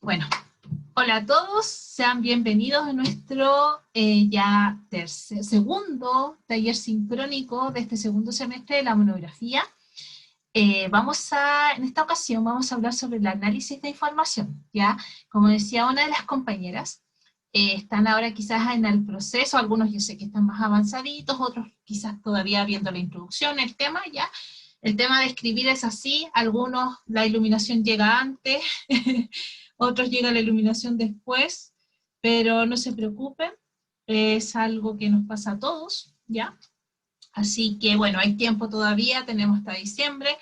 Bueno, hola a todos, sean bienvenidos a nuestro segundo taller sincrónico de este segundo semestre de la monografía. En esta ocasión vamos a hablar sobre el análisis de información, ¿ya? Como decía una de las compañeras, están ahora quizás en el proceso, algunos yo sé que están más avanzaditos, otros quizás todavía viendo la introducción, el tema, ¿ya? El tema de escribir es así, algunos la iluminación llega antes, otros llega la iluminación después, pero no se preocupen, es algo que nos pasa a todos, ¿ya? Así que bueno, hay tiempo todavía, tenemos hasta diciembre,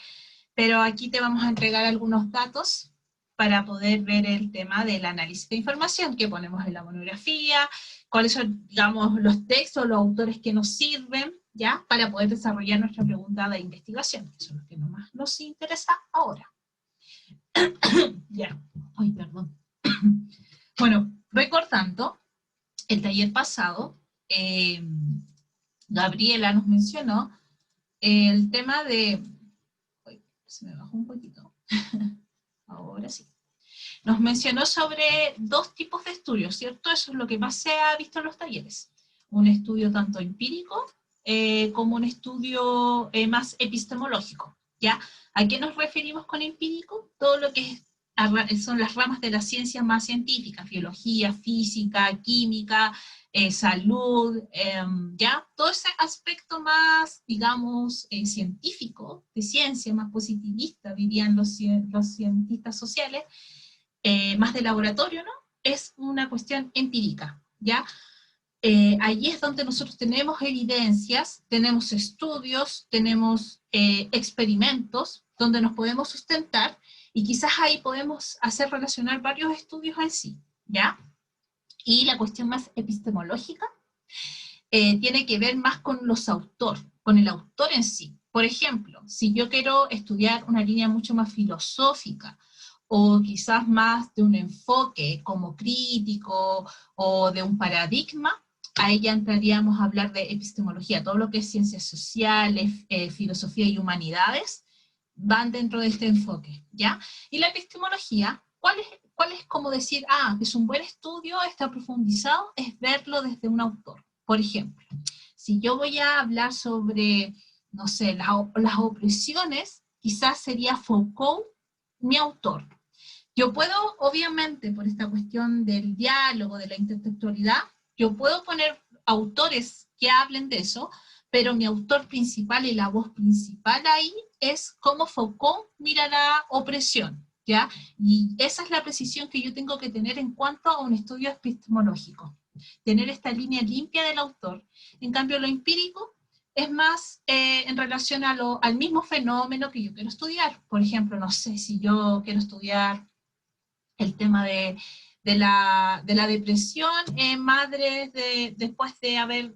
pero aquí te vamos a entregar algunos datos para poder ver el tema del análisis de información que ponemos en la monografía, cuáles son, digamos, los textos, los autores que nos sirven, ¿ya? Para poder desarrollar nuestra pregunta de investigación, que son los que más nos interesa ahora. Ya, ay, perdón. Bueno, recordando, el taller pasado, Gabriela nos mencionó el tema de... Uy, se me bajó un poquito. Ahora sí. Nos mencionó sobre dos tipos de estudios, ¿cierto? Eso es lo que más se ha visto en los talleres. Un estudio tanto empírico como un estudio más epistemológico, ¿ya? ¿A qué nos referimos con empírico? Todo lo que son las ramas de la ciencia más científicas, biología, física, química, salud, ¿ya? Todo ese aspecto más, digamos, científico, de ciencia, más positivista, dirían los cientistas sociales, más de laboratorio, ¿no? Es una cuestión empírica, ¿ya? Allí es donde nosotros tenemos evidencias, tenemos estudios, tenemos experimentos, donde nos podemos sustentar, y quizás ahí podemos hacer relacionar varios estudios en sí, ¿ya? Y la cuestión más epistemológica tiene que ver más con los autores, con el autor en sí. Por ejemplo, si yo quiero estudiar una línea mucho más filosófica, o quizás más de un enfoque como crítico, o de un paradigma, ahí ya entraríamos a hablar de epistemología. Todo lo que es ciencias sociales, filosofía y humanidades, van dentro de este enfoque, ¿ya? Y la epistemología, ¿cuál es como decir, es un buen estudio, está profundizado? Es verlo desde un autor. Por ejemplo, si yo voy a hablar sobre, no sé, las opresiones, quizás sería Foucault mi autor. Yo puedo, obviamente, por esta cuestión del diálogo, de la intertextualidad, yo puedo poner autores que hablen de eso, pero mi autor principal y la voz principal ahí es cómo Foucault mira la opresión, ¿ya? Y esa es la precisión que yo tengo que tener en cuanto a un estudio epistemológico. Tener esta línea limpia del autor. En cambio, lo empírico es más en relación al mismo fenómeno que yo quiero estudiar. Por ejemplo, no sé, si yo quiero estudiar el tema de la depresión en madres después de haber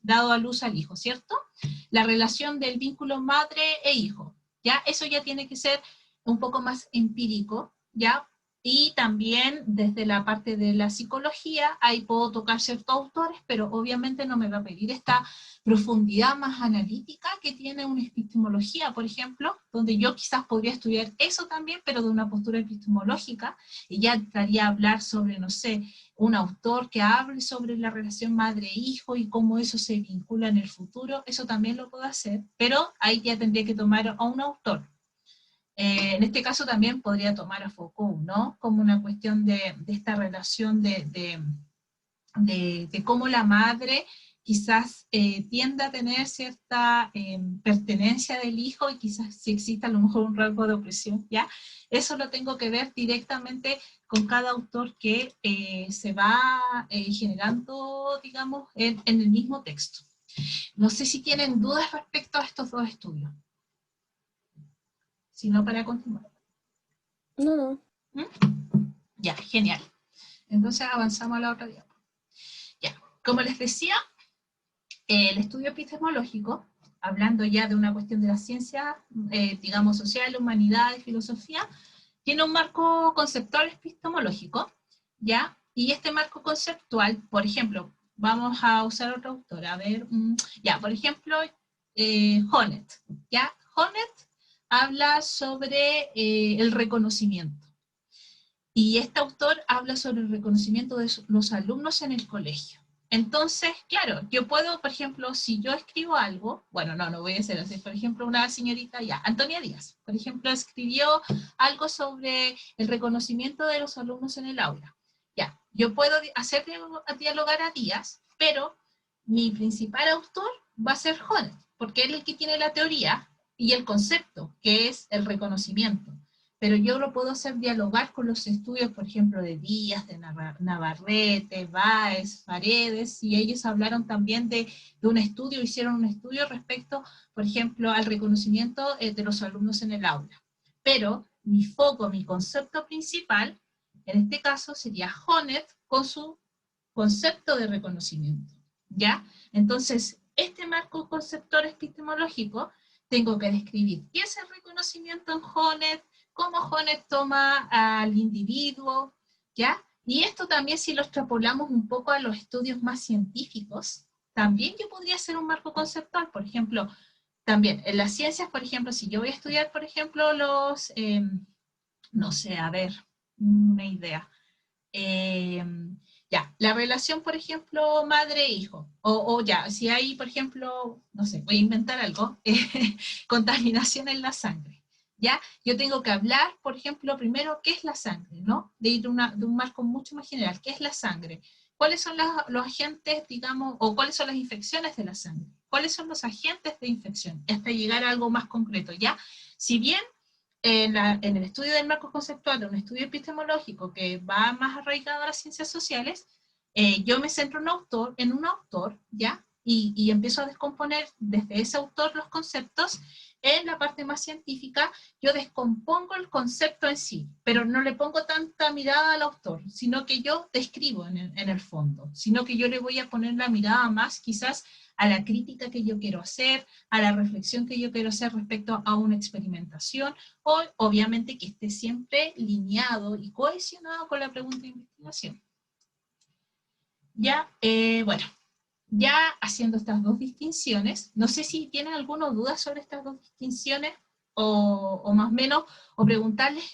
dado a luz al hijo, ¿cierto? La relación del vínculo madre e hijo, ¿ya? Eso ya tiene que ser un poco más empírico, ¿ya? Y también desde la parte de la psicología, ahí puedo tocar ciertos autores, pero obviamente no me va a pedir esta profundidad más analítica que tiene una epistemología, por ejemplo, donde yo quizás podría estudiar eso también, pero de una postura epistemológica, y ya entraría a hablar sobre, no sé, un autor que hable sobre la relación madre-hijo y cómo eso se vincula en el futuro. Eso también lo puedo hacer, pero ahí ya tendría que tomar a un autor. En este caso también podría tomar a Foucault, ¿no? Como una cuestión de esta relación de cómo la madre quizás tiende a tener cierta pertenencia del hijo, y quizás si existe a lo mejor un rasgo de opresión, ¿ya? Eso lo tengo que ver directamente con cada autor que se va generando, digamos, en el mismo texto. No sé si tienen dudas respecto a estos dos estudios. Si no, para continuar. No. ¿Mm? Ya, genial. Entonces avanzamos a la otra diapositiva. Ya, como les decía, el estudio epistemológico, hablando ya de una cuestión de la ciencia, digamos, social, humanidades, filosofía, tiene un marco conceptual epistemológico, ¿ya? Y este marco conceptual, por ejemplo, vamos a usar otro autor, a ver, ya, por ejemplo, Honneth, ¿ya? Honneth habla sobre el reconocimiento. y este autor habla sobre el reconocimiento de los alumnos en el colegio. Entonces, claro, yo puedo, por ejemplo, si yo escribo algo, bueno, no voy a hacer así, por ejemplo, una señorita, ya, Antonia Díaz, por ejemplo, escribió algo sobre el reconocimiento de los alumnos en el aula. Ya, yo puedo hacer dialogar a Díaz, pero mi principal autor va a ser Honneth, porque él es el que tiene la teoría y el concepto, que es el reconocimiento. Pero yo lo puedo hacer dialogar con los estudios, por ejemplo, de Díaz, de Navarrete, Báez, Paredes, y ellos hablaron también de un estudio, hicieron un estudio respecto, por ejemplo, al reconocimiento de los alumnos en el aula. Pero mi foco, mi concepto principal, en este caso sería Honneth con su concepto de reconocimiento, ¿ya? Entonces, este marco conceptual epistemológico, tengo que describir qué es el reconocimiento en Honneth, cómo Honneth toma al individuo, ¿ya? Y esto también, si lo extrapolamos un poco a los estudios más científicos, también yo podría hacer un marco conceptual, por ejemplo, también en las ciencias, por ejemplo, si yo voy a estudiar, por ejemplo, no sé, a ver, una idea, ya, la relación, por ejemplo, madre-hijo, o ya, si hay, por ejemplo, no sé, voy a inventar algo, contaminación en la sangre, ¿ya? Yo tengo que hablar, por ejemplo, primero, ¿qué es la sangre? ¿No? De ir de un marco mucho más general, ¿qué es la sangre? ¿Cuáles son los agentes, digamos, o cuáles son las infecciones de la sangre? ¿Cuáles son los agentes de infección? Hasta llegar a algo más concreto, ¿ya? Si bien en el estudio del marco conceptual, un estudio epistemológico que va más arraigado a las ciencias sociales, yo me centro en un autor, ¿ya? Y empiezo a descomponer desde ese autor los conceptos. En la parte más científica, yo descompongo el concepto en sí, pero no le pongo tanta mirada al autor, sino que yo describo en el fondo, sino que yo le voy a poner la mirada más quizás a la crítica que yo quiero hacer, a la reflexión que yo quiero hacer respecto a una experimentación, o obviamente que esté siempre lineado y cohesionado con la pregunta de investigación. Ya, bueno, ya haciendo estas dos distinciones, no sé si tienen alguna duda sobre estas dos distinciones, o más o menos, o preguntarles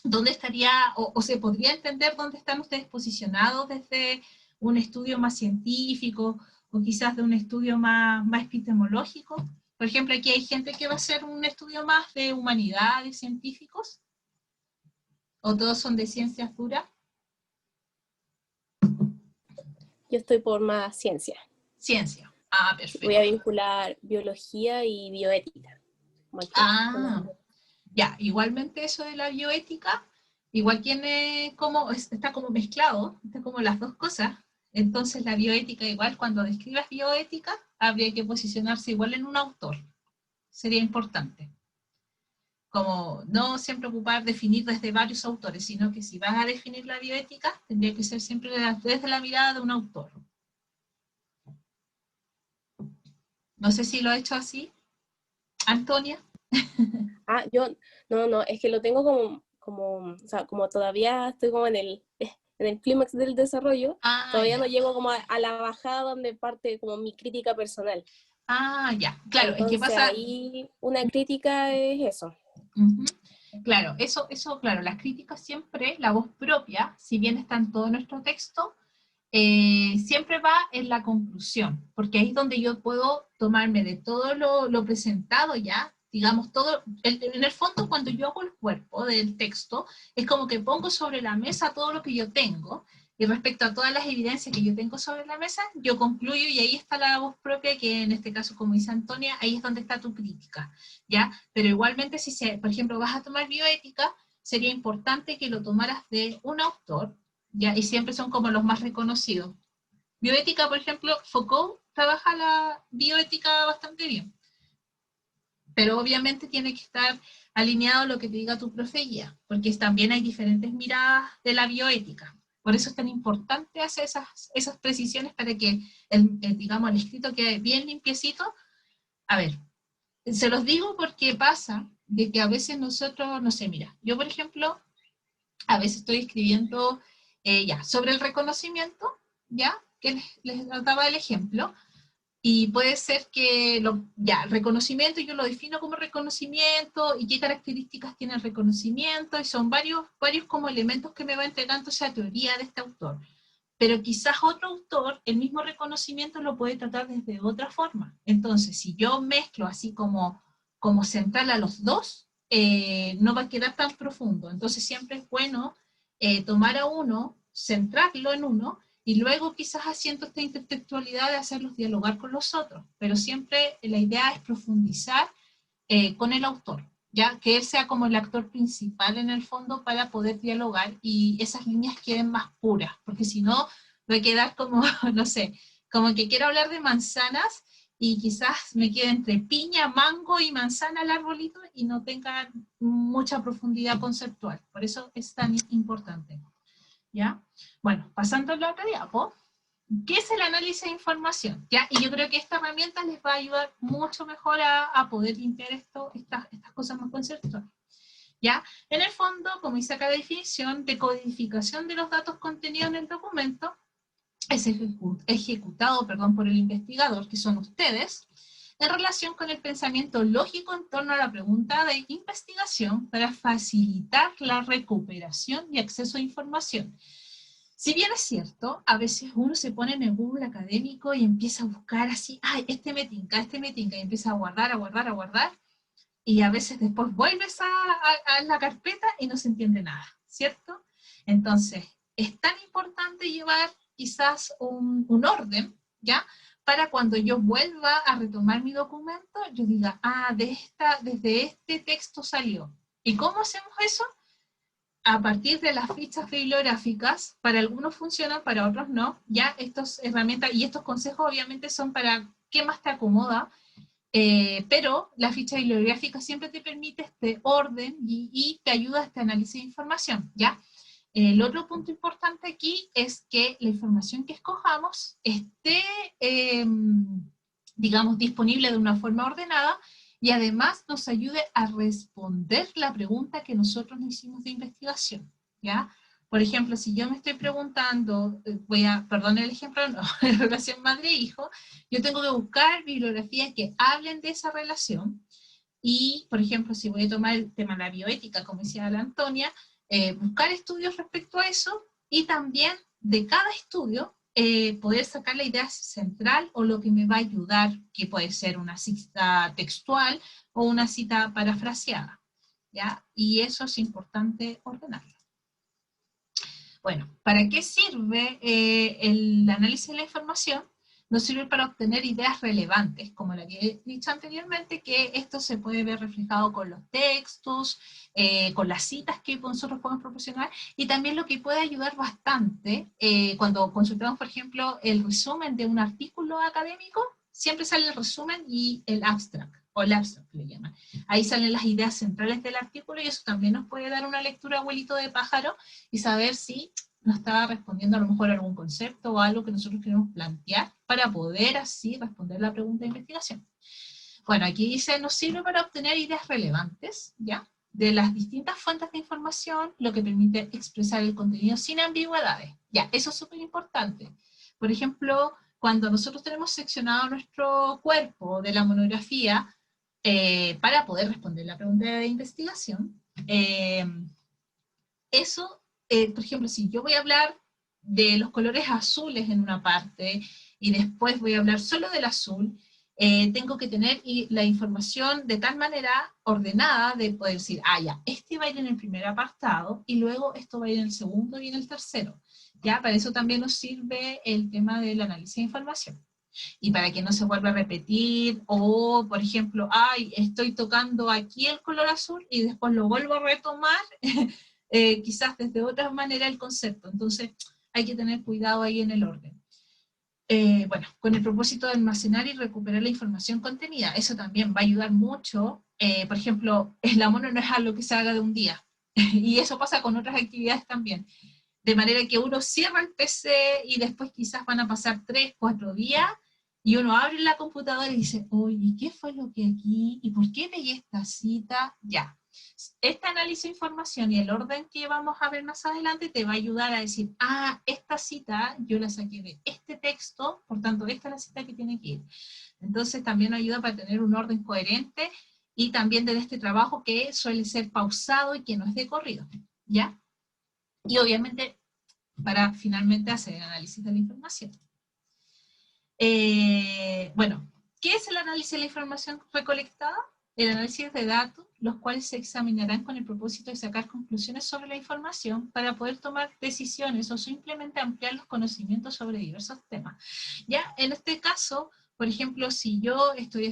dónde estaría, o se podría entender dónde están ustedes posicionados desde un estudio más científico, o quizás de un estudio más epistemológico. Por ejemplo, aquí hay gente que va a hacer un estudio más de humanidades, científicos, o todos son de ciencias duras. Yo estoy por más ciencia. Ciencia. Ah, perfecto. Voy a vincular biología y bioética. Ah, ya, igualmente eso de la bioética, igual tiene como, está como mezclado, está como las dos cosas. Entonces la bioética, igual cuando describas bioética, habría que posicionarse igual en un autor. Sería importante. Como no siempre ocupar definir desde varios autores, sino que si vas a definir la bioética, tendría que ser siempre desde la mirada de un autor. No sé si lo he hecho así. Antonia. Yo, no, es que lo tengo o sea, como todavía estoy como en el clímax del desarrollo, todavía Ya. no llego como a la bajada donde parte como mi crítica personal. Ya, claro, es que Entonces pasa... ahí una crítica es eso. Claro, claro, las críticas siempre, la voz propia, si bien está en todo nuestro texto, siempre va en la conclusión, porque ahí es donde yo puedo tomarme de todo lo presentado ya, digamos, todo, en el fondo cuando yo hago el cuerpo del texto, es como que pongo sobre la mesa todo lo que yo tengo, y respecto a todas las evidencias que yo tengo sobre la mesa, yo concluyo y ahí está la voz propia, que en este caso, como dice Antonia, ahí es donde está tu crítica, ¿ya? Pero igualmente, por ejemplo, vas a tomar bioética, sería importante que lo tomaras de un autor, ¿ya? Y siempre son como los más reconocidos. Bioética, por ejemplo, Foucault trabaja la bioética bastante bien, pero obviamente tiene que estar alineado a lo que te diga tu profe guía, porque también hay diferentes miradas de la bioética. Por eso es tan importante hacer esas precisiones para que, digamos, el escrito quede bien limpiecito. A ver, se los digo porque pasa de que a veces nosotros, no sé, mira, yo por ejemplo, a veces estoy escribiendo ya sobre el reconocimiento, ya, que les daba el ejemplo, y puede ser que, el reconocimiento yo lo defino como reconocimiento, y qué características tiene el reconocimiento, y son varios como elementos que me va entregando esa teoría de este autor. Pero quizás otro autor, el mismo reconocimiento lo puede tratar desde otra forma. Entonces, si yo mezclo así como central a los dos, no va a quedar tan profundo. Entonces siempre es bueno tomar a uno, centrarlo en uno, y luego quizás haciendo esta intertextualidad de hacerlos dialogar con los otros. Pero siempre la idea es profundizar con el autor, ya que él sea como el actor principal en el fondo para poder dialogar y esas líneas queden más puras, porque si no va a quedar como, no sé, como que quiero hablar de manzanas y quizás me quede entre piña, mango y manzana el arbolito y no tenga mucha profundidad conceptual. Por eso es tan importante. ¿Ya? Bueno, pasando a la otra diapo. ¿Qué es el análisis de información? ¿Ya? Y yo creo que esta herramienta les va a ayudar mucho mejor a poder limpiar estas cosas más conceptuales. ¿Ya? En el fondo, como dice acá la definición, decodificación de los datos contenidos en el documento es ejecutado por el investigador, que son ustedes, en relación con el pensamiento lógico en torno a la pregunta de investigación para facilitar la recuperación y acceso a información. Si bien es cierto, a veces uno se pone en el Google académico y empieza a buscar así, ay, este me tinca, y empieza a guardar, y a veces después vuelves a la carpeta y no se entiende nada, ¿cierto? Entonces, es tan importante llevar quizás un orden, ¿ya? Para cuando yo vuelva a retomar mi documento, yo diga, desde este texto salió. ¿Y cómo hacemos eso? A partir de las fichas bibliográficas, para algunos funcionan, para otros no, ya estas herramientas y estos consejos obviamente son para qué más te acomoda, pero la ficha bibliográfica siempre te permite este orden y te ayuda a este análisis de información, ¿ya? El otro punto importante aquí es que la información que escojamos esté, digamos, disponible de una forma ordenada, y además nos ayude a responder la pregunta que nosotros nos hicimos de investigación, ¿ya? Por ejemplo, si yo me estoy preguntando, perdón el ejemplo, no, en relación madre-hijo, yo tengo que buscar bibliografías que hablen de esa relación, y, por ejemplo, si voy a tomar el tema de la bioética, como decía la Antonia, buscar estudios respecto a eso, y también de cada estudio, poder sacar la idea central o lo que me va a ayudar, que puede ser una cita textual o una cita parafraseada, ¿ya? Y eso es importante ordenarlo. Bueno, ¿para qué sirve el análisis de la información? Nos sirve para obtener ideas relevantes, como la que he dicho anteriormente, que esto se puede ver reflejado con los textos, con las citas que nosotros podemos proporcionar, y también lo que puede ayudar bastante, cuando consultamos, por ejemplo, el resumen de un artículo académico, siempre sale el resumen y el abstract, o el abstract le llaman. Ahí salen las ideas centrales del artículo, y eso también nos puede dar una lectura abuelito de pájaro, y saber si nos está respondiendo a lo mejor algún concepto o algo que nosotros queremos plantear para poder así responder la pregunta de investigación. Bueno, aquí dice, nos sirve para obtener ideas relevantes, ¿ya? De las distintas fuentes de información, lo que permite expresar el contenido sin ambigüedades. Ya, eso es súper importante. Por ejemplo, cuando nosotros tenemos seccionado nuestro cuerpo de la monografía para poder responder la pregunta de investigación, eso, por ejemplo, si yo voy a hablar de los colores azules en una parte y después voy a hablar solo del azul, tengo que tener la información de tal manera ordenada de poder decir, ya, este va a ir en el primer apartado y luego esto va a ir en el segundo y en el tercero. Ya, para eso también nos sirve el tema del análisis de información. Y para que no se vuelva a repetir, o por ejemplo, estoy tocando aquí el color azul y después lo vuelvo a retomar, quizás desde otra manera el concepto. Entonces hay que tener cuidado ahí en el orden. Bueno, con el propósito de almacenar y recuperar la información contenida, eso también va a ayudar mucho. Por ejemplo, la mono no es algo que se haga de un día, y eso pasa con otras actividades también. De manera que uno cierra el PC y después quizás van a pasar 3, 4 días, y uno abre la computadora y dice, oye, ¿qué fue lo que aquí? ¿Y por qué pegué esta cita? Ya. Este análisis de información y el orden que vamos a ver más adelante te va a ayudar a decir, ah, esta cita yo la saqué de este texto, por tanto esta es la cita que tiene que ir. Entonces también nos ayuda para tener un orden coherente y también de este trabajo que suele ser pausado y que no es de corrido, ¿ya? Y obviamente para finalmente hacer el análisis de la información. Bueno, ¿qué es el análisis de la información recolectada? El análisis de datos, los cuales se examinarán con el propósito de sacar conclusiones sobre la información para poder tomar decisiones o simplemente ampliar los conocimientos sobre diversos temas. Ya, en este caso, por ejemplo, si yo estoy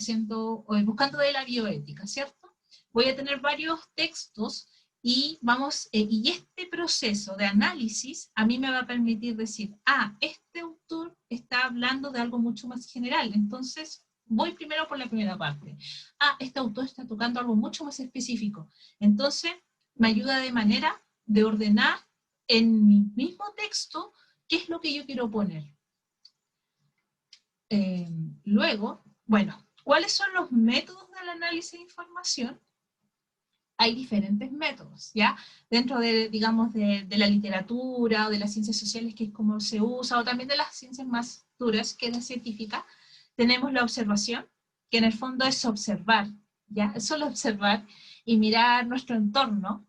buscando de la bioética, ¿cierto? Voy a tener varios textos y y este proceso de análisis a mí me va a permitir decir, ah, este autor está hablando de algo mucho más general, entonces voy primero por la primera parte. Ah, este autor está tocando algo mucho más específico. Entonces, me ayuda de manera de ordenar en mi mismo texto qué es lo que yo quiero poner. Luego, bueno, ¿cuáles son los métodos del análisis de información? Hay diferentes métodos, ¿ya? Dentro de, digamos, de la literatura o de las ciencias sociales, que es como se usa, o también de las ciencias más duras, que es la científica, tenemos la observación, que en el fondo es observar, ¿ya? Es solo observar y mirar nuestro entorno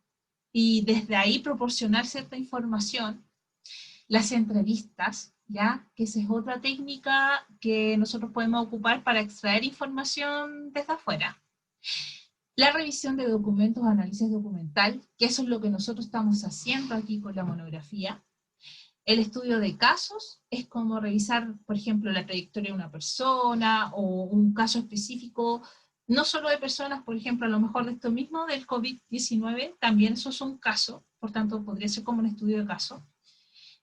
y desde ahí proporcionar cierta información. Las entrevistas, ¿ya? Que esa es otra técnica que nosotros podemos ocupar para extraer información desde afuera. La revisión de documentos, análisis documental, que eso es lo que nosotros estamos haciendo aquí con la monografía. El estudio de casos es como revisar, por ejemplo, la trayectoria de una persona o un caso específico, no solo de personas, por ejemplo, a lo mejor de esto mismo, del COVID-19, también eso es un caso, por tanto podría ser como un estudio de caso.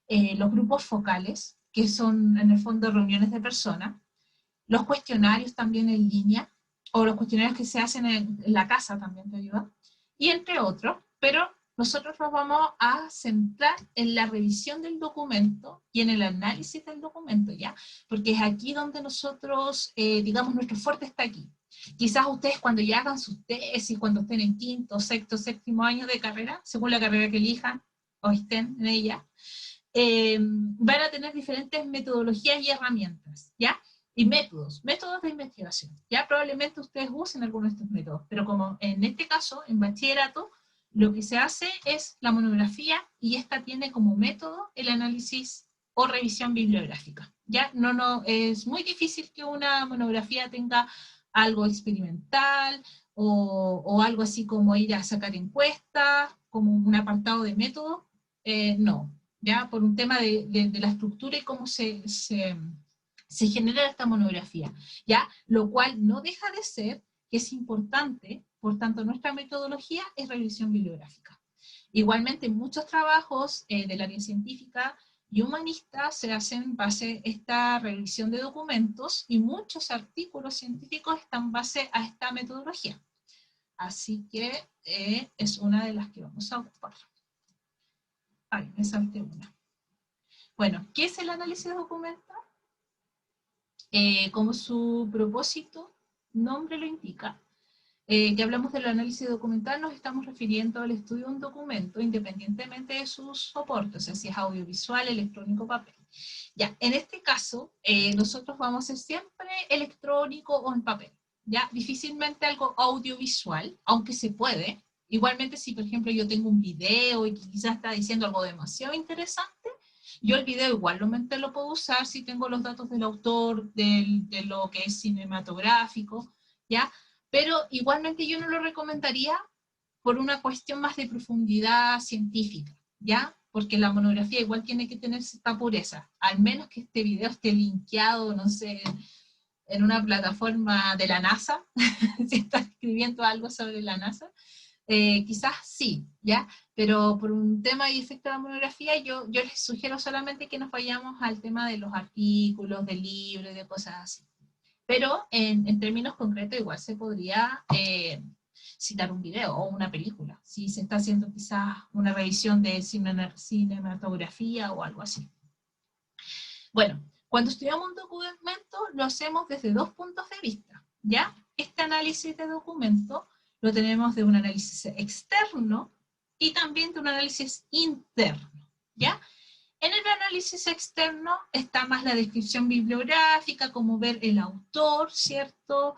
Los grupos focales, que son en el fondo reuniones de personas. Los cuestionarios también en línea, o los cuestionarios que se hacen en la casa también te ayudan, y entre otros, pero nosotros nos vamos a centrar en la revisión del documento y en el análisis del documento, ¿ya? Porque es aquí donde nosotros, digamos, nuestro fuerte está aquí. Quizás ustedes cuando ya hagan sus tesis, cuando estén en quinto, sexto, séptimo año de carrera, según la carrera que elijan o estén en ella, van a tener diferentes metodologías y herramientas, ¿ya? Y métodos de investigación. Ya probablemente ustedes usen algunos de estos métodos, pero como en este caso, en bachillerato, lo que se hace es la monografía y esta tiene como método el análisis o revisión bibliográfica. Ya no es muy difícil que una monografía tenga algo experimental o algo así como ir a sacar encuestas, como un apartado de método. No, ya por un tema de la estructura y cómo se genera esta monografía, ¿ya? Lo cual no deja de ser que es importante, por tanto nuestra metodología es revisión bibliográfica. Igualmente muchos trabajos del área científica y humanista se hacen base a esta revisión de documentos y muchos artículos científicos están base a esta metodología. Así que es una de las que vamos a ocupar. Ay, me salté una. Bueno, ¿qué es el análisis documental? Como su propósito, nombre lo indica, que hablamos del análisis documental, nos estamos refiriendo al estudio de un documento independientemente de sus soportes, o sea, si es audiovisual, electrónico, papel. Ya, en este caso, nosotros vamos a hacer siempre electrónico o en papel, ya, difícilmente algo audiovisual, aunque se puede. Igualmente, si por ejemplo yo tengo un video y quizás está diciendo algo demasiado interesante, yo el video igualmente lo puedo usar si tengo los datos del autor, de lo que es cinematográfico, ¿ya? Pero igualmente yo no lo recomendaría por una cuestión más de profundidad científica, ¿ya? Porque la monografía igual tiene que tener esta pureza, al menos que este video esté linkeado, no sé, en una plataforma de la NASA, si está escribiendo algo sobre la NASA, quizás sí, ¿ya? Pero por un tema y efecto de la monografía, yo les sugiero solamente que nos vayamos al tema de los artículos, de libros, de cosas así. Pero en términos concretos igual se podría citar un video o una película, si se está haciendo quizás una revisión de cinematografía o algo así. Bueno, cuando estudiamos un documento lo hacemos desde dos puntos de vista, ¿ya? Este análisis de documento lo tenemos de un análisis externo y también de un análisis interno, ¿ya? En el análisis externo está más la descripción bibliográfica, como ver el autor, ¿cierto?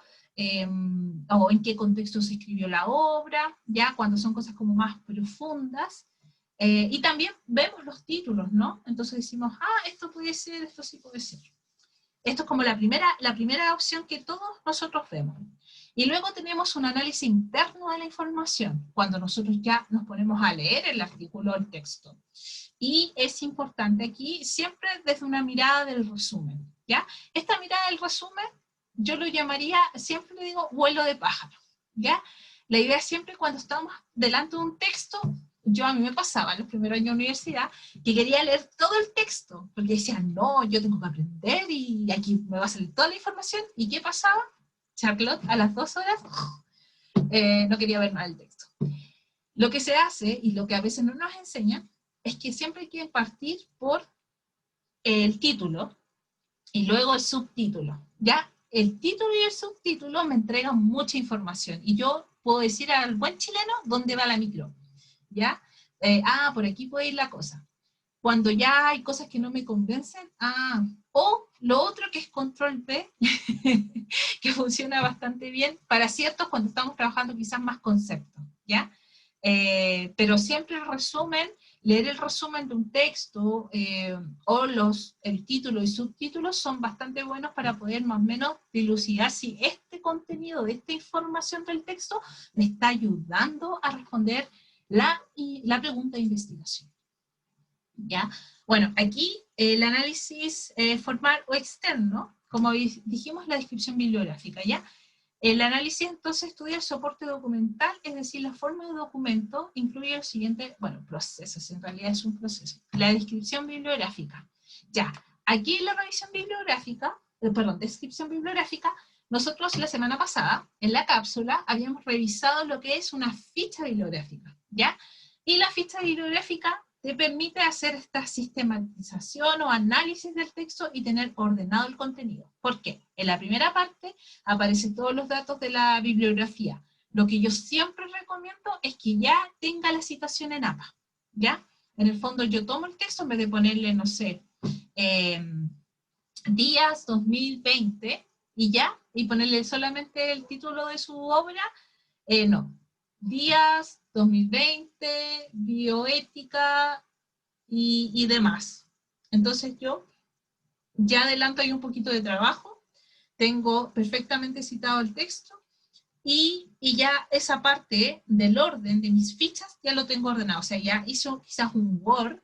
O en qué contexto se escribió la obra, ya cuando son cosas como más profundas. Y también vemos los títulos, ¿no? Entonces decimos, esto puede ser, esto sí puede ser. Esto es como la primera opción que todos nosotros vemos. Y luego tenemos un análisis interno de la información, cuando nosotros ya nos ponemos a leer el artículo o el texto. Y es importante aquí, siempre desde una mirada del resumen, ¿ya? Esta mirada del resumen, yo lo llamaría, siempre le digo, vuelo de pájaro, ¿ya? La idea es siempre cuando estamos delante de un texto, a mí me pasaba en los primeros años de universidad, que quería leer todo el texto, porque decía, no, yo tengo que aprender, y aquí me va a salir toda la información, ¿y qué pasaba? Charlotte, a las 2 horas, no quería ver nada del texto. Lo que se hace, y lo que a veces no nos enseñan, es que siempre hay que partir por el título y luego el subtítulo. Ya el título y el subtítulo me entregan mucha información y yo puedo decir al buen chileno dónde va la micro. ¿Ya? Por aquí puede ir la cosa. Cuando ya hay cosas que no me convencen, o lo otro que es control B, que funciona bastante bien para ciertos cuando estamos trabajando quizás más conceptos, ¿ya? Pero siempre el resumen, leer el resumen de un texto o el título y subtítulos son bastante buenos para poder más o menos dilucidar si este contenido de esta información del texto me está ayudando a responder la pregunta de investigación. ¿Ya? Bueno, aquí el análisis formal o externo, como dijimos, la descripción bibliográfica, ¿ya? El análisis entonces estudia el soporte documental, es decir, la forma de documento incluye el siguiente, procesos, en realidad es un proceso. La descripción bibliográfica. Ya, aquí en la revisión bibliográfica, descripción bibliográfica, nosotros la semana pasada, en la cápsula, habíamos revisado lo que es una ficha bibliográfica, ¿ya? Y la ficha bibliográfica te permite hacer esta sistematización o análisis del texto y tener ordenado el contenido. ¿Por qué? En la primera parte aparecen todos los datos de la bibliografía. Lo que yo siempre recomiendo es que ya tenga la citación en APA, ¿ya? En el fondo yo tomo el texto en vez de ponerle, no sé, Díaz 2020 y ya, y ponerle solamente el título de su obra, no. Díaz 2020, bioética y demás. Entonces yo ya adelanto ahí un poquito de trabajo, tengo perfectamente citado el texto y ya esa parte del orden de mis fichas ya lo tengo ordenado. O sea, ya hizo quizás un Word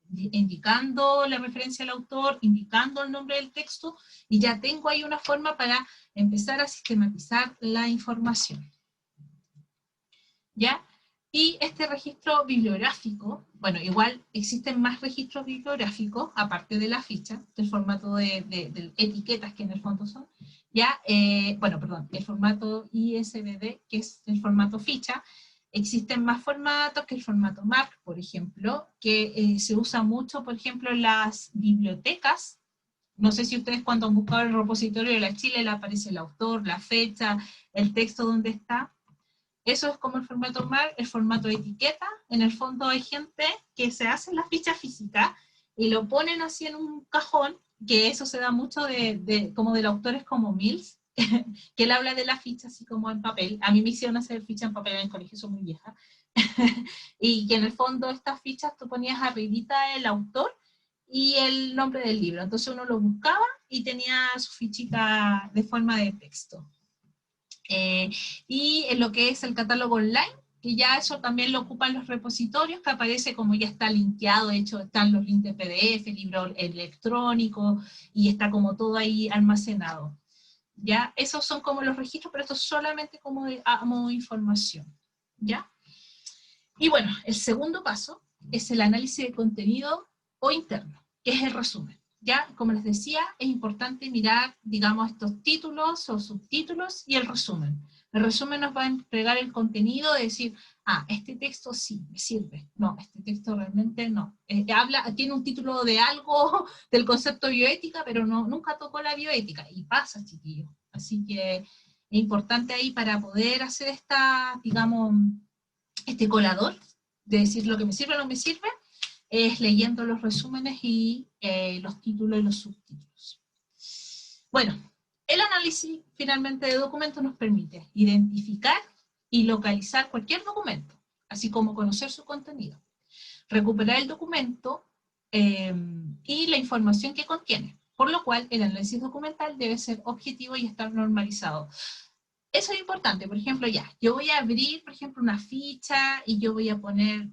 indicando la referencia al autor, indicando el nombre del texto, y ya tengo ahí una forma para empezar a sistematizar la información. ¿Ya? Y este registro bibliográfico, bueno, igual existen más registros bibliográficos, aparte de la ficha, del formato de etiquetas que en el fondo son, ya, el formato ISBN, que es el formato ficha. Existen más formatos que el formato MARC, por ejemplo, que se usa mucho, por ejemplo, en las bibliotecas. No sé si ustedes cuando han buscado el repositorio de la Chile le aparece el autor, la fecha, el texto donde está. Eso es como el formato MARC, el formato de etiqueta. En el fondo hay gente que se hace la ficha física y lo ponen así en un cajón, que eso se da mucho como de autores como Mills, que él habla de la ficha así como en papel. A mí me hicieron hacer ficha en papel en el colegio, soy muy vieja. Y que en el fondo estas fichas tú ponías arribita el autor y el nombre del libro. Entonces uno lo buscaba y tenía su fichita de forma de texto. Y en lo que es el catálogo online, que ya eso también lo ocupan los repositorios, que aparece como ya está linkeado, de hecho están los links de PDF, libro electrónico, y está como todo ahí almacenado. ¿Ya? Esos son como los registros, pero esto es solamente como a modo de información. ¿Ya? Y bueno, el segundo paso es el análisis de contenido o interno, que es el resumen. Ya, como les decía, es importante mirar, digamos, estos títulos o subtítulos y el resumen. El resumen nos va a entregar el contenido de decir, este texto sí, me sirve. No, este texto realmente no. Tiene un título de algo, del concepto bioética, pero nunca tocó la bioética. Y pasa, chiquillos. Así que Es importante ahí para poder hacer esta, digamos, este colador, de decir lo que me sirve o no me sirve, es leyendo los resúmenes y los títulos y los subtítulos. Bueno, el análisis finalmente de documentos nos permite identificar y localizar cualquier documento, así como conocer su contenido, recuperar el documento y la información que contiene, por lo cual el análisis documental debe ser objetivo y estar normalizado. Eso es importante, por ejemplo, yo voy a abrir, por ejemplo, una ficha y yo voy a poner,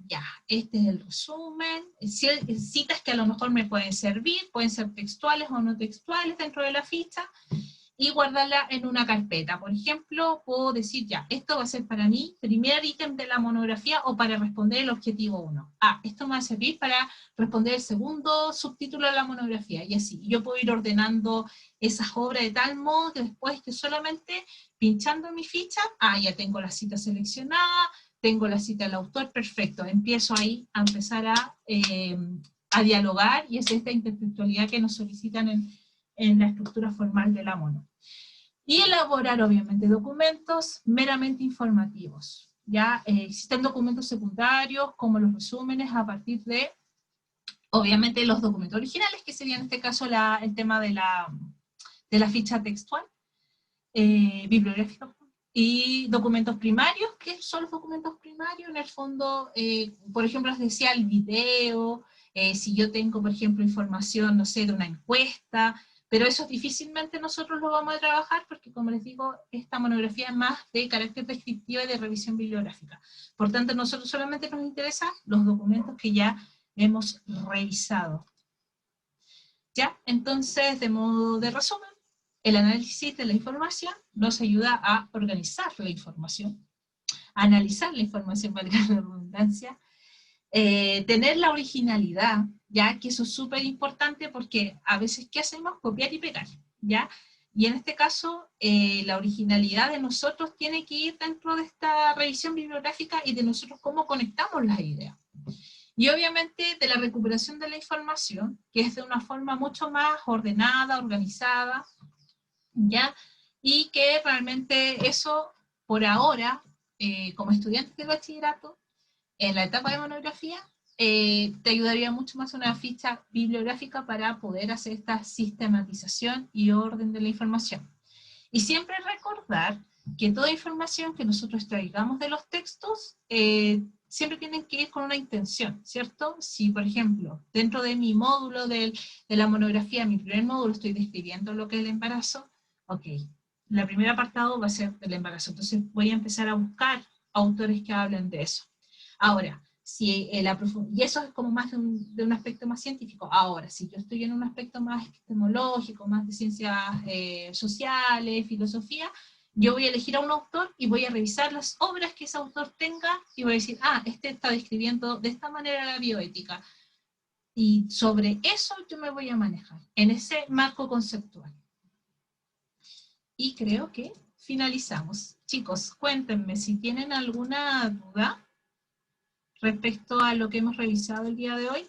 este es el resumen, citas que a lo mejor me pueden servir, pueden ser textuales o no textuales dentro de la ficha, y guardarla en una carpeta. Por ejemplo, puedo decir esto va a ser para mí primer ítem de la monografía o para responder el objetivo 1. Esto me va a servir para responder el segundo subtítulo de la monografía, y así. Yo puedo ir ordenando esas obras de tal modo que después que solamente pinchando en mi ficha, ya tengo la cita seleccionada, tengo la cita del autor, perfecto. Empiezo ahí a empezar a dialogar, y es esta intertextualidad que nos solicitan en la estructura formal de la mono. Y elaborar, obviamente, documentos meramente informativos. Existen documentos secundarios, como los resúmenes, a partir de, obviamente, los documentos originales, que sería en este caso el tema de la ficha textual, bibliográfica, y documentos primarios, que son los documentos primarios, en el fondo, por ejemplo, les decía el video, si yo tengo, por ejemplo, información, no sé, de una encuesta, pero eso difícilmente nosotros lo vamos a trabajar porque, como les digo, esta monografía es más de carácter descriptivo y de revisión bibliográfica. Por tanto, a nosotros solamente nos interesan los documentos que ya hemos revisado. Entonces, de modo de resumen, el análisis de la información nos ayuda a organizar la información, a analizar la información, valga la redundancia, tener la originalidad, que eso es súper importante porque a veces, ¿qué hacemos? Copiar y pegar, y en este caso, la originalidad de nosotros tiene que ir dentro de esta revisión bibliográfica y de nosotros cómo conectamos las ideas. Y obviamente de la recuperación de la información, que es de una forma mucho más ordenada, organizada, y que realmente eso, por ahora, como estudiante de bachillerato, en la etapa de monografía, te ayudaría mucho más una ficha bibliográfica para poder hacer esta sistematización y orden de la información. Y siempre recordar que toda información que nosotros traigamos de los textos, siempre tienen que ir con una intención, ¿cierto? Si, por ejemplo, dentro de mi módulo de la monografía, mi primer módulo, estoy describiendo lo que es el embarazo, ok, el primer apartado va a ser el embarazo, entonces voy a empezar a buscar autores que hablen de eso. Ahora, y eso es como más de un aspecto más científico. Ahora, si yo estoy en un aspecto más epistemológico, más de ciencias sociales, filosofía, yo voy a elegir a un autor y voy a revisar las obras que ese autor tenga y voy a decir, este está describiendo de esta manera la bioética. Y sobre eso yo me voy a manejar, en ese marco conceptual. Y creo que finalizamos. Chicos, cuéntenme si tienen alguna duda respecto a lo que hemos revisado el día de hoy.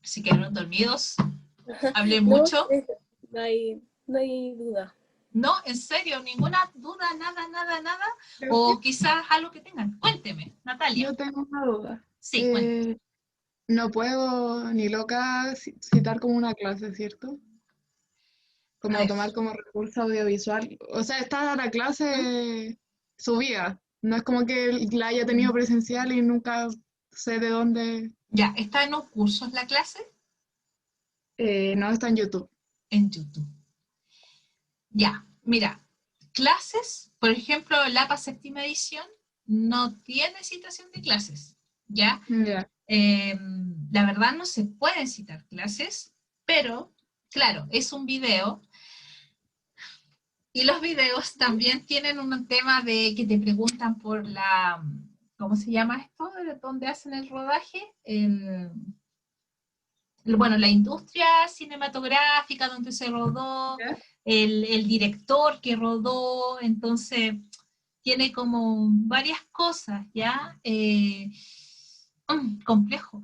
Si quedaron dormidos, hablé mucho. No hay duda. No, en serio, ninguna duda, nada. O quizás algo que tengan. Cuénteme, Natalia. Yo tengo una duda. Sí, cuénteme. No puedo ni loca citar como una clase, ¿cierto? Como tomar como recurso audiovisual. O sea, está la clase subida. No es como que la haya tenido presencial y nunca sé de dónde. ¿Está en los cursos la clase? No, está en YouTube. En YouTube. Mira, clases, por ejemplo, la APA séptima edición no tiene citación de clases, ¿ya? La verdad no se pueden citar clases, pero, claro, es un video. Y los videos también tienen un tema de que te preguntan por la, ¿cómo se llama esto? ¿De dónde hacen el rodaje? Bueno, la industria cinematográfica donde se rodó, el director que rodó, entonces tiene como varias cosas, ¿ya? complejo,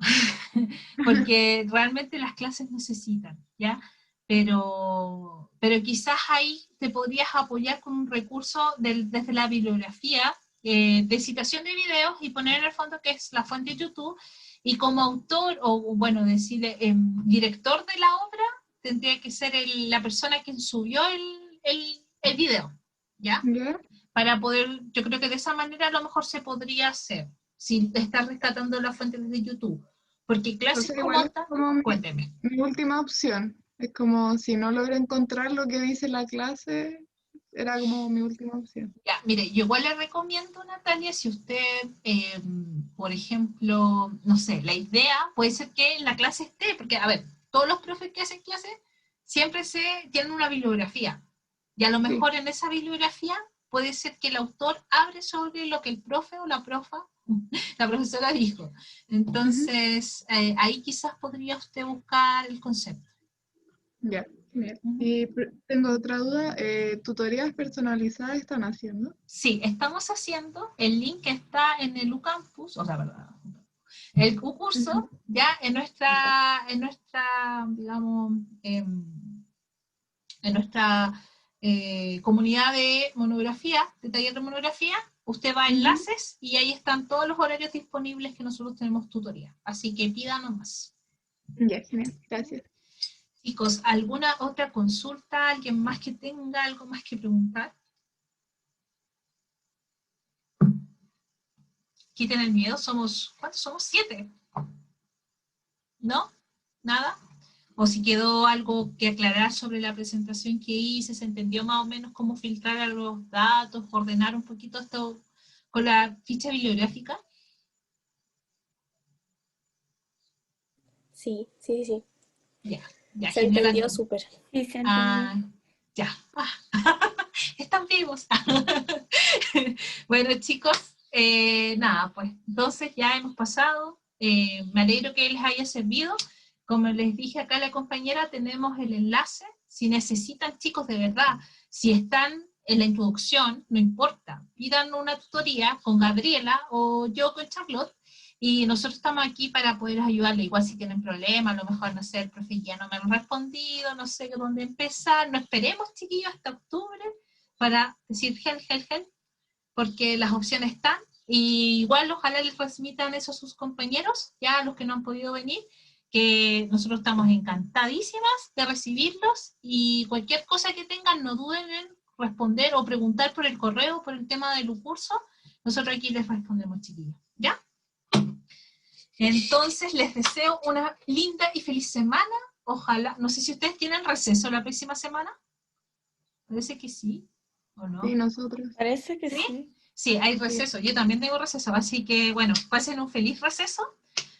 porque realmente las clases necesitan, ¿ya? Pero quizás ahí te podrías apoyar con un recurso desde la bibliografía de citación de videos y poner en el fondo que es la fuente de YouTube, y como autor, o bueno, decirle director de la obra, tendría que ser la persona quien subió el video, ¿ya? ¿Ya? Para poder, yo creo que de esa manera a lo mejor se podría hacer, si estás rescatando la fuente desde YouTube. Porque O clases sea, como igual es esta, como cuénteme. mi última opción. Es como si no logro encontrar lo que dice la clase, era como mi última opción. Ya, mire, yo igual le recomiendo, Natalia, si usted, por ejemplo, no sé, la idea puede ser que la clase esté, porque, a ver, todos los profes que hacen clases siempre tienen una bibliografía. Y a lo Sí. mejor en esa bibliografía puede ser que el autor abre sobre lo que el profe o la la profesora dijo. Entonces, ahí quizás podría usted buscar el concepto. Ya, genial. Ujú. Y tengo otra duda. ¿Tutorías personalizadas están haciendo? Sí, estamos haciendo, el link está en el UCampus, o sea, verdad, el curso Ujú. ya en nuestra, digamos, en nuestra comunidad de monografía, de taller de monografía, usted va a Ujú. enlaces y ahí están todos los horarios disponibles que nosotros tenemos tutoría. Así que pida nomás. Ya, genial. Gracias. Chicos, ¿alguna otra consulta? ¿Alguien más que tenga algo más que preguntar? Quiten el miedo, ¿cuántos somos? 7. ¿No? ¿Nada? O si quedó algo que aclarar sobre la presentación que hice, se entendió más o menos cómo filtrar a los datos, ordenar un poquito esto con la ficha bibliográfica. Sí, sí, sí. Ya, ya, Se genial, entendió Antonio. súper. Sí, se entendió. Ah, ya. Están vivos. Bueno, chicos, nada, pues entonces ya hemos pasado. Me alegro que les haya servido. Como les dije acá a la compañera, tenemos el enlace. Si necesitan, chicos, de verdad, si están en la introducción, no importa, pidan una tutoría con Gabriela o yo con Charlotte, y nosotros estamos aquí para poder ayudarle. Igual si tienen problemas, a lo mejor, no sé, el profe ya no me han respondido, no sé dónde empezar. No esperemos, chiquillos, hasta octubre para decir help, porque las opciones están. Y igual ojalá les transmitan eso a sus compañeros, ya a los que no han podido venir, que nosotros estamos encantadísimas de recibirlos, y cualquier cosa que tengan, no duden en responder o preguntar por el correo, por el tema del curso. Nosotros aquí les respondemos, chiquillos, ¿ya? Entonces les deseo una linda y feliz semana. Ojalá, no sé si ustedes tienen receso la próxima semana. Parece que sí, ¿o no? Sí, nosotros. Parece que ¿Sí? sí. Sí, hay Sí. receso. Yo también tengo receso, así que bueno, pasen un feliz receso.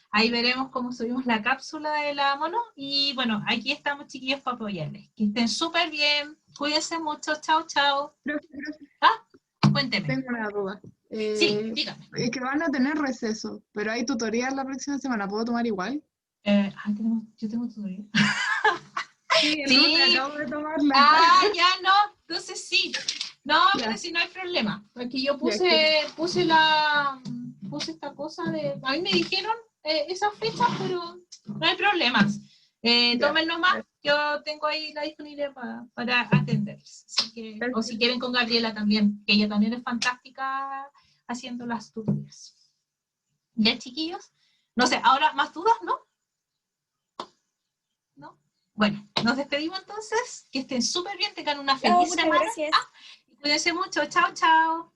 Ahí veremos cómo subimos la cápsula de la mono. Y bueno, aquí estamos, chiquillos, para apoyarles. Que estén súper bien. Cuídense mucho. Chao, chao. Profe, Ah, cuénteme. tengo una duda. Sí, dígame. Es que van a tener receso, pero hay tutorías la próxima semana. ¿Puedo tomar igual? Yo tengo tutoría. Sí, el lunes Sí. acabo de tomarla. Ya no. Entonces sí. No, Ya. pero si no hay problema. Aquí yo Ya, genial. puse esta cosa de. A mí me dijeron esas fechas, pero no hay problemas. Ya. Tomen nomás, yo tengo ahí la disponibilidad para atenderles. Así que, o si quieren con Gabriela también, que ella también es fantástica haciendo las tutorías. ¿Ya, chiquillos? No sé, ahora más dudas, ¿no? ¿No? Bueno, nos despedimos entonces. Que estén súper bien, tengan una Chao, feliz muchas semana. gracias. Cuídense mucho. Chao, chao.